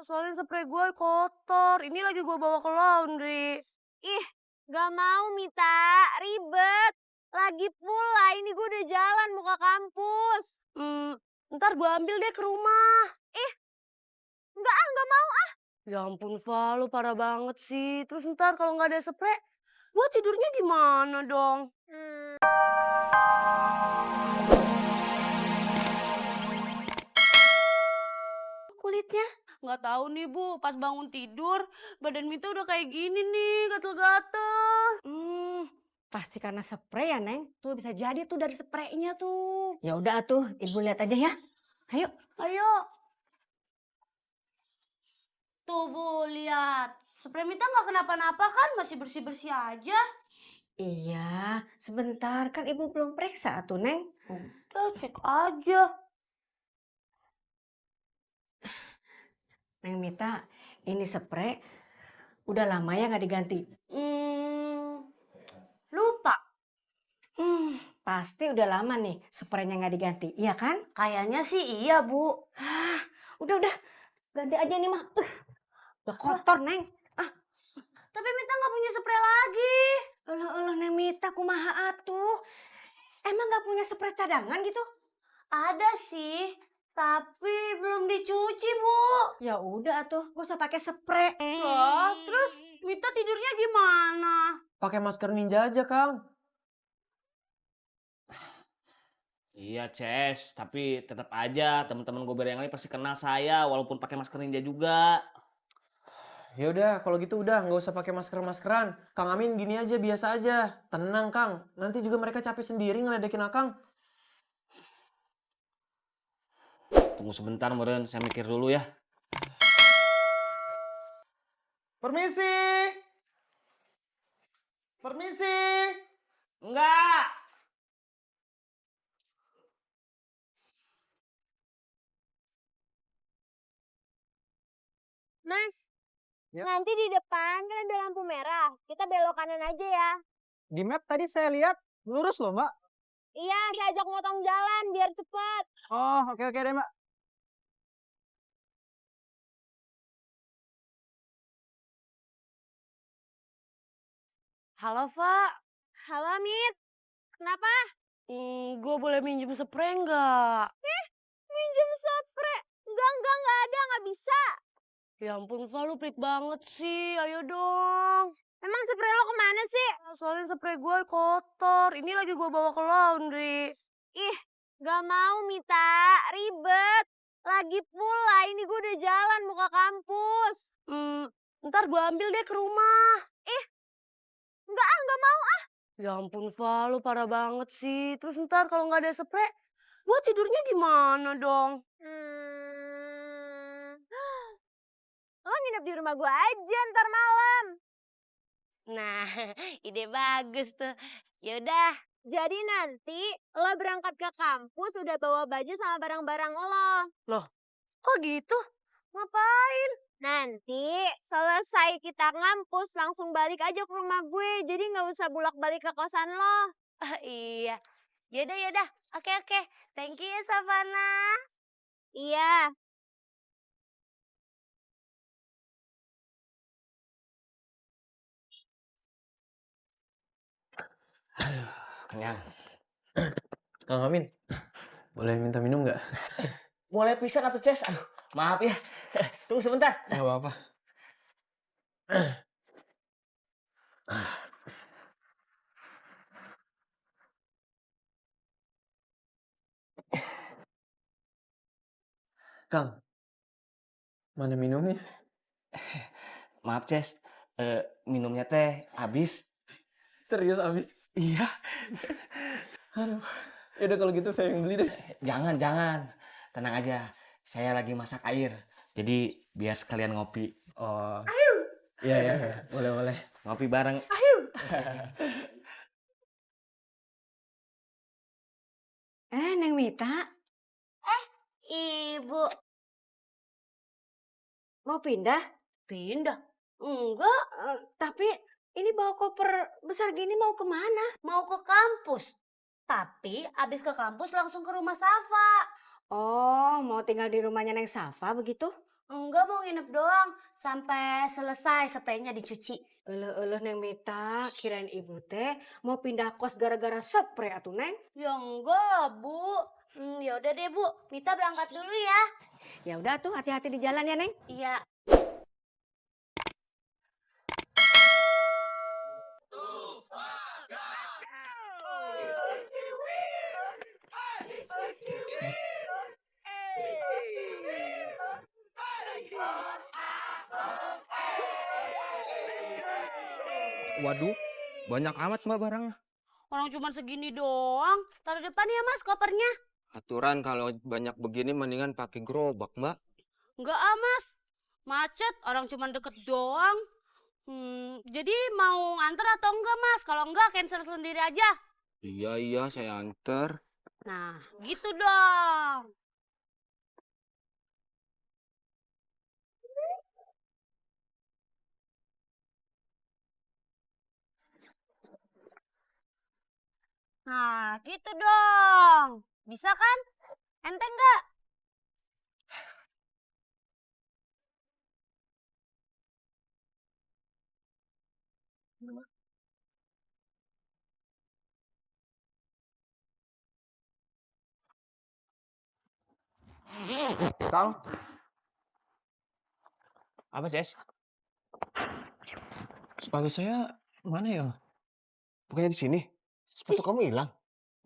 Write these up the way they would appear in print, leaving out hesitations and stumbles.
Soalnya spray gue kotor. Ini lagi gue bawa ke laundry. Ih, gak mau Mita, ribet. Lagi pula ini gue udah jalan mau ke kampus. Ntar gue ambil deh ke rumah. Gak mau. Ya ampun, Val, lu parah banget sih. Terus ntar kalau nggak ada spray, gue tidurnya gimana dong? Kulitnya? Nggak tahu nih, Bu. Pas bangun tidur, badan Mita udah kayak gini nih, gatel-gatel. Pasti karena spray ya, Neng. Tuh bisa jadi tuh dari spraynya tuh. Ya udah tuh, Ibu lihat aja ya. Ayo. Ayo. Tuh, Bu, lihat. Spray Mita nggak kenapa-napa kan? Masih bersih-bersih aja. Iya, sebentar kan Ibu belum periksa tuh, Neng. Udah, cek aja. Neng Mita, ini spray udah lama ya nggak diganti? Lupa. Pasti udah lama nih spraynya nggak diganti, iya kan? Kayaknya sih iya, Bu. Udah, ganti aja nih mah. Udah kotor, Neng. Tapi Mita nggak punya spray lagi. Elah, Neng Mita, kumaha atuh? Emang nggak punya spray cadangan gitu? Ada sih, tapi belum dicuci, Bu. Ya udah atuh, gak usah pakai spray. Lah, terus Mita tidurnya gimana? Pakai masker ninja aja, Kang. Iya, Ces, tapi tetap aja teman-teman gober yang lain pasti kenal saya walaupun pakai masker ninja juga. Ya udah, kalau gitu udah nggak usah pakai masker-maskeran. Kang Amin gini aja, biasa aja. Tenang, Kang. Nanti juga mereka capek sendiri ngeledekin Akang. Tunggu sebentar, meren, saya mikir dulu ya. Permisi! Permisi! Enggak! Mas, Ya. nanti di depan kan ada lampu merah. Kita belok kanan aja ya. Di map tadi saya lihat lurus loh, Mbak. Iya, saya ajak motong jalan biar cepet. Oh, oke deh, Mbak. Halo, Pak. Halo, Mit. Kenapa? Gue boleh minjem spray nggak? Minjem spray. Enggak ada, nggak bisa. Ya ampun, Val, lu pelit banget sih. Ayo dong. Emang spray lo kemana sih? Soalnya spray gue kotor. Ini lagi gue bawa ke laundry. Ih, gak mau Mita, ribet. Lagi pula ini gue udah jalan mau ke kampus. Ntar gue ambil deh ke rumah. Gak mau. Ya ampun, Val, lu parah banget sih. Terus ntar kalau nggak ada spray, gue tidurnya gimana dong? Lo nginep di rumah gue aja ntar malam. Nah, ide bagus tuh. Yaudah. Jadi nanti lo berangkat ke kampus udah bawa baju sama barang-barang lo. Kok gitu? Ngapain? Nanti selesai kita ngampus langsung balik aja ke rumah gue. Jadi gak usah bolak-balik ke kosan lo. Iya. Yaudah. Oke. Thank you ya, Savana. Iya. Kenyang. Kang Amin, boleh minta minum nggak? Boleh pisan atau Ces? Aduh, maaf ya. Tunggu sebentar. Nggak apa-apa. Kang, mana minumnya? Maaf, Ces. Minumnya teh habis. Serius abis? Iya. Aduh, yaudah kalau gitu saya yang beli deh. Jangan. Tenang aja. Saya lagi masak air. Jadi biar sekalian ngopi. Oh, iya, boleh. Ngopi bareng. Neng Mita, Ibu. mau pindah? Pindah? Enggak. Tapi ini bawa koper besar gini mau kemana? Mau ke kampus. Tapi abis ke kampus langsung ke rumah Safa. Oh, mau tinggal di rumahnya Neng Safa begitu? Enggak, mau nginep doang sampai selesai spraynya dicuci. Eleh Neng Mita, kirain ibu teh mau pindah kos gara-gara spray atuh Neng. Ya enggak lah, Bu. Ya udah deh, Bu. Mita berangkat dulu ya. Ya udah tuh, hati-hati di jalan ya Neng. Iya. Waduh, banyak amat mbak barangnya. Orang cuma segini doang. Taruh depan ya, Mas, kopernya. Aturan kalau banyak begini mendingan pakai gerobak mbak. Enggak ah, Mas. Macet, orang cuma deket doang. Jadi mau nganter atau enggak, Mas? Kalau enggak, cancel sendiri aja. Iya saya anter. Nah, gitu dong. Nah, gitu dong. Bisa kan? Enteng enggak? Kang, Apa, Ces? sepatu saya mana ya? Bukannya di sini? Sepatu kamu hilang?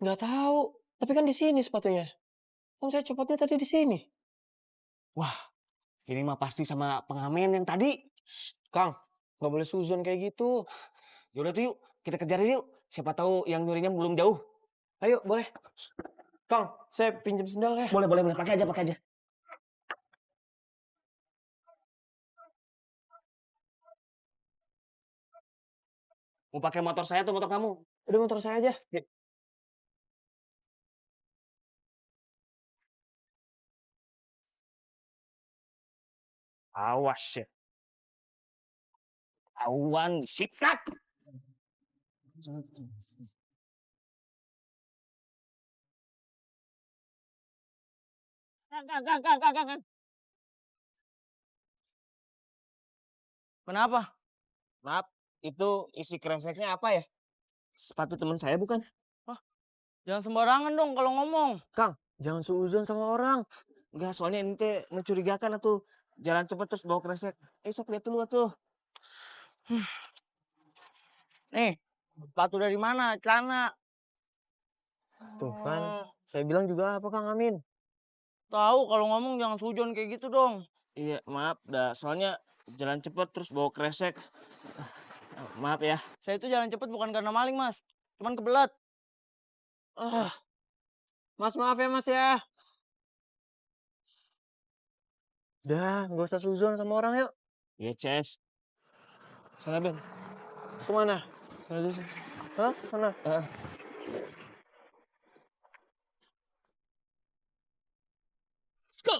Nggak tahu. Tapi kan di sini sepatunya. Kan saya copotnya tadi di sini. Wah, ini mah pasti sama pengamen yang tadi. Shh, Kang, nggak boleh suzon kayak gitu. Yaudah tuh yuk, kita kejar aja yuk. Siapa tahu yang nyurinya belum jauh. Ayo, boleh. Kang, saya pinjam sendal ya. Boleh. Pakai aja. Mau pakai motor saya atau motor kamu? Udah motor saya aja. Awas ya. Awan, sikat. Kang. Kenapa? Maaf, itu isi kreseknya apa ya? Sepatu teman saya bukan? Jangan sembarangan dong kalau ngomong. Jangan suzon sama orang. Enggak, soalnya ini teh mencurigakan atuh. Jalan cepet terus bawa kresek. Sok lihat dulu atuh. Nih, sepatu dari mana? Celana. Tuh kan, saya bilang juga apa Kang Amin? Tahu kalau ngomong jangan sujon kayak gitu dong. Iya, maaf dah. Soalnya jalan cepet terus bawa kresek. Maaf ya. Saya itu jalan cepet bukan karena maling, Mas. Cuman kebelet. Mas maaf ya Mas ya. Dah, nggak usah suzon sama orang yuk. Iya, Ces. Sana Ben. Kemana? Sana dulu. Hah? Sana? Go.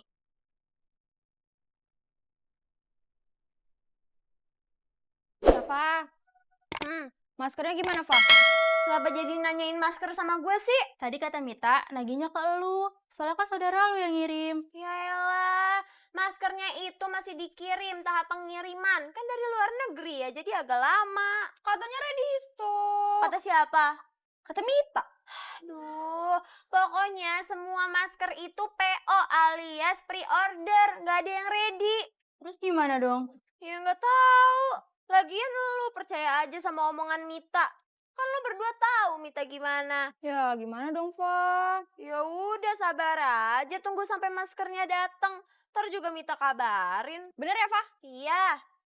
Fa, maskernya gimana, Fa? Kenapa jadi nanyain masker sama gue sih? Tadi kata Mita, naginya ke elu. Soalnya kan saudara lu yang ngirim. Ya elah, maskernya itu masih dikirim tahap pengiriman. Kan dari luar negeri ya, jadi agak lama. Katanya ready stock. Kata siapa? Kata Mita. Aduh, pokoknya semua masker itu PO alias pre-order. Nggak ada yang ready. Terus gimana dong? Ya nggak tahu. Lagian lu percaya aja sama omongan Mita. Kan lu berdua tahu Mita gimana. Ya gimana dong, Fa? Ya udah sabar aja tunggu sampai maskernya datang. Ntar juga Mita kabarin. Bener ya, Fa? Iya.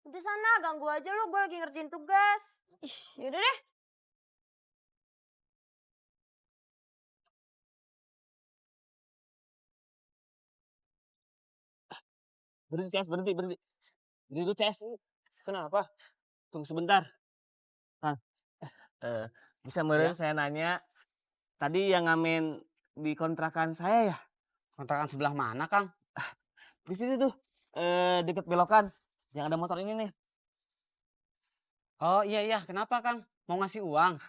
Udah sana ganggu aja lu, gue lagi ngerjain tugas. Ih, yaudah deh. Berhenti, Ces. Berhenti. Berhenti dulu, Ces. Kenapa? Tunggu sebentar. Kang, bisa meren saya nanya. Tadi yang ngamen di kontrakan saya ya? Kontrakan sebelah mana, Kang? Di situ tuh, deket belokan. Yang ada motor ini nih. Oh iya, kenapa Kang? Mau ngasih uang?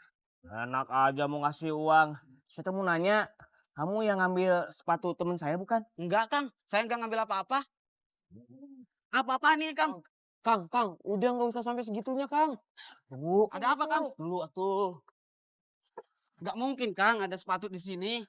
Enak aja mau ngasih uang. Saya tuh mau nanya, Kamu yang ngambil sepatu temen saya bukan? Enggak, Kang. Saya enggak ngambil apa-apa. Apa-apa nih, Kang? Kang, udah nggak usah sampai segitunya, Kang. Tunggu. Ada apa, Kang? Dulu atuh. Enggak mungkin, Kang, ada sepatu di sini.